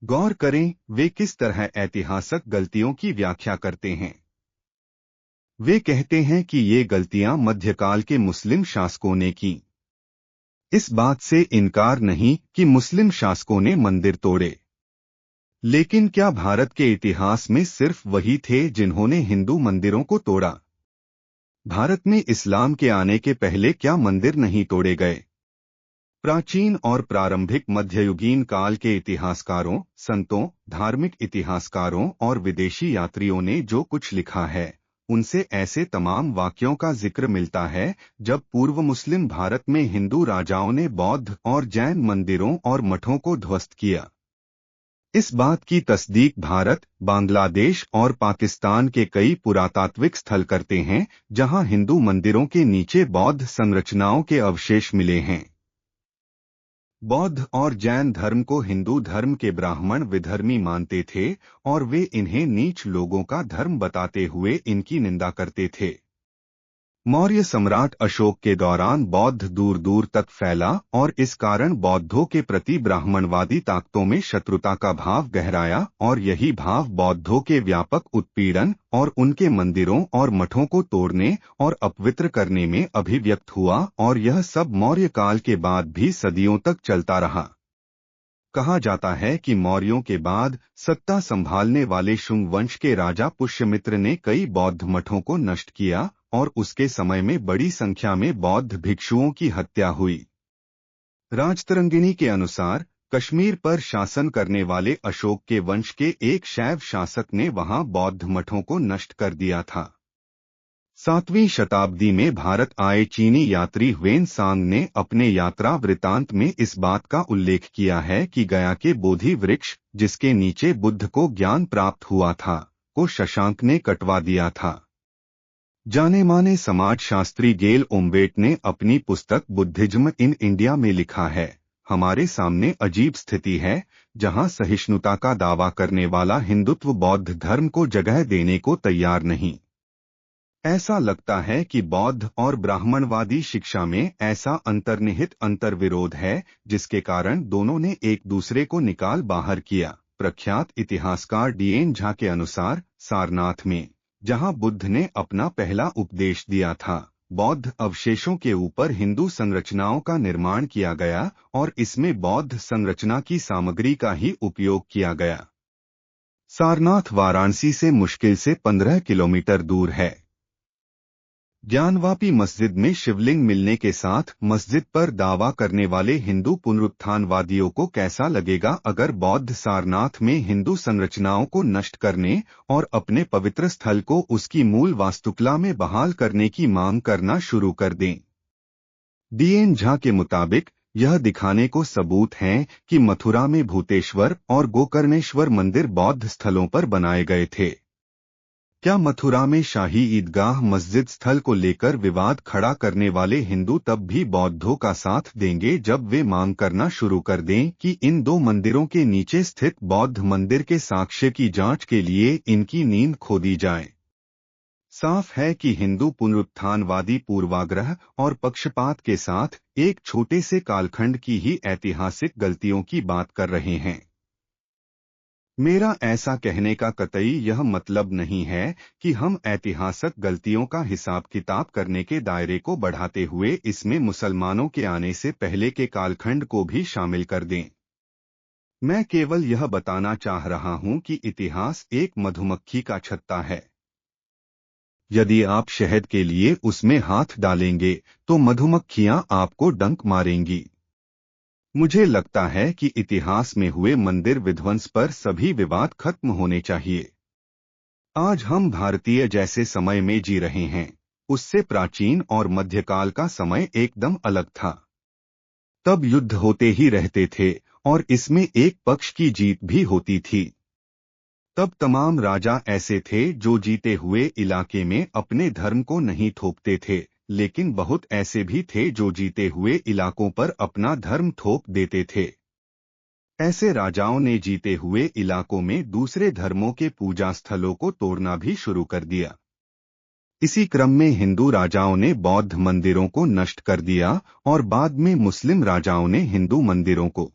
गौर करें वे किस तरह ऐतिहासिक गलतियों की व्याख्या करते हैं। वे कहते हैं कि ये गलतियां मध्यकाल के मुस्लिम शासकों ने की। इस बात से इनकार नहीं कि मुस्लिम शासकों ने मंदिर तोड़े, लेकिन क्या भारत के इतिहास में सिर्फ वही थे जिन्होंने हिंदू मंदिरों को तोड़ा? भारत में इस्लाम के आने के पहले क्या मंदिर नहीं तोड़े गए? प्राचीन और प्रारंभिक मध्ययुगीन काल के इतिहासकारों, संतों, धार्मिक इतिहासकारों और विदेशी यात्रियों ने जो कुछ लिखा है, उनसे ऐसे तमाम वाक्यों का जिक्र मिलता है जब पूर्व मुस्लिम भारत में हिंदू राजाओं ने बौद्ध और जैन मंदिरों और मठों को ध्वस्त किया। इस बात की तस्दीक भारत, बांग्लादेश और पाकिस्तान के कई पुरातात्विक स्थल करते हैं, जहां हिंदू मंदिरों के नीचे बौद्ध संरचनाओं के अवशेष मिले हैं। बौद्ध और जैन धर्म को हिंदू धर्म के ब्राह्मण विधर्मी मानते थे और वे इन्हें नीच लोगों का धर्म बताते हुए इनकी निंदा करते थे। मौर्य सम्राट अशोक के दौरान बौद्ध दूर दूर तक फैला और इस कारण बौद्धों के प्रति ब्राह्मणवादी ताकतों में शत्रुता का भाव गहराया और यही भाव बौद्धों के व्यापक उत्पीड़न और उनके मंदिरों और मठों को तोड़ने और अपवित्र करने में अभिव्यक्त हुआ, और यह सब मौर्य काल के बाद भी सदियों तक चलता रहा। कहा जाता है कि मौर्यों के बाद सत्ता संभालने वाले शुंग वंश के राजा पुष्यमित्र ने कई बौद्ध मठों को नष्ट किया और उसके समय में बड़ी संख्या में बौद्ध भिक्षुओं की हत्या हुई। राजतरंगिणी के अनुसार कश्मीर पर शासन करने वाले अशोक के वंश के एक शैव शासक ने वहां बौद्ध मठों को नष्ट कर दिया था। 7वीं शताब्दी में भारत आए चीनी यात्री ह्वेन सांग ने अपने यात्रा वृतांत में इस बात का उल्लेख किया है कि गया के बोधि वृक्ष, जिसके नीचे बुद्ध को ज्ञान प्राप्त हुआ था, को शशांक ने कटवा दिया था। जाने माने समाजशास्त्री गेल ओम्बेट ने अपनी पुस्तक बुद्धिज्म इन इंडिया में लिखा है, हमारे सामने अजीब स्थिति है जहां सहिष्णुता का दावा करने वाला हिंदुत्व बौद्ध धर्म को जगह देने को तैयार नहीं। ऐसा लगता है कि बौद्ध और ब्राह्मणवादी शिक्षा में ऐसा अंतर्निहित अंतर्विरोध है जिसके कारण दोनों ने एक दूसरे को निकाल बाहर किया। प्रख्यात इतिहासकार डीएन झा के अनुसार सारनाथ में, जहां बुद्ध ने अपना पहला उपदेश दिया था, बौद्ध अवशेषों के ऊपर हिंदू संरचनाओं का निर्माण किया गया और इसमें बौद्ध संरचना की सामग्री का ही उपयोग किया गया। सारनाथ वाराणसी से मुश्किल से 15 किलोमीटर दूर है। ज्ञानवापी मस्जिद में शिवलिंग मिलने के साथ मस्जिद पर दावा करने वाले हिंदू पुनरुत्थानवादियों को कैसा लगेगा अगर बौद्ध सारनाथ में हिंदू संरचनाओं को नष्ट करने और अपने पवित्र स्थल को उसकी मूल वास्तुकला में बहाल करने की मांग करना शुरू कर दें। डीएन झा के मुताबिक यह दिखाने को सबूत हैं कि मथुरा में भूतेश्वर और गोकर्णेश्वर मंदिर बौद्ध स्थलों पर बनाए गए थे। क्या मथुरा में शाही ईदगाह मस्जिद स्थल को लेकर विवाद खड़ा करने वाले हिंदू तब भी बौद्धों का साथ देंगे जब वे मांग करना शुरू कर दें कि इन दो मंदिरों के नीचे स्थित बौद्ध मंदिर के साक्ष्य की जांच के लिए इनकी नींद खोदी जाए? साफ है कि हिंदू पुनरुत्थानवादी पूर्वाग्रह और पक्षपात के साथ एक छोटे से कालखंड की ही ऐतिहासिक गलतियों की बात कर रहे हैं। मेरा ऐसा कहने का कतई यह मतलब नहीं है कि हम ऐतिहासिक गलतियों का हिसाब किताब करने के दायरे को बढ़ाते हुए इसमें मुसलमानों के आने से पहले के कालखंड को भी शामिल कर दें। मैं केवल यह बताना चाह रहा हूं कि इतिहास एक मधुमक्खी का छत्ता है। यदि आप शहद के लिए उसमें हाथ डालेंगे तो मधुमक्खियां आपको डंक मारेंगी। मुझे लगता है कि इतिहास में हुए मंदिर विध्वंस पर सभी विवाद खत्म होने चाहिए। आज हम भारतीय जैसे समय में जी रहे हैं, उससे प्राचीन और मध्यकाल का समय एकदम अलग था। तब युद्ध होते ही रहते थे और इसमें एक पक्ष की जीत भी होती थी। तब तमाम राजा ऐसे थे जो जीते हुए इलाके में अपने धर्म को नहीं थोपते थे, लेकिन बहुत ऐसे भी थे जो जीते हुए इलाकों पर अपना धर्म थोप देते थे। ऐसे राजाओं ने जीते हुए इलाकों में दूसरे धर्मों के पूजा स्थलों को तोड़ना भी शुरू कर दिया। इसी क्रम में हिंदू राजाओं ने बौद्ध मंदिरों को नष्ट कर दिया और बाद में मुस्लिम राजाओं ने हिंदू मंदिरों को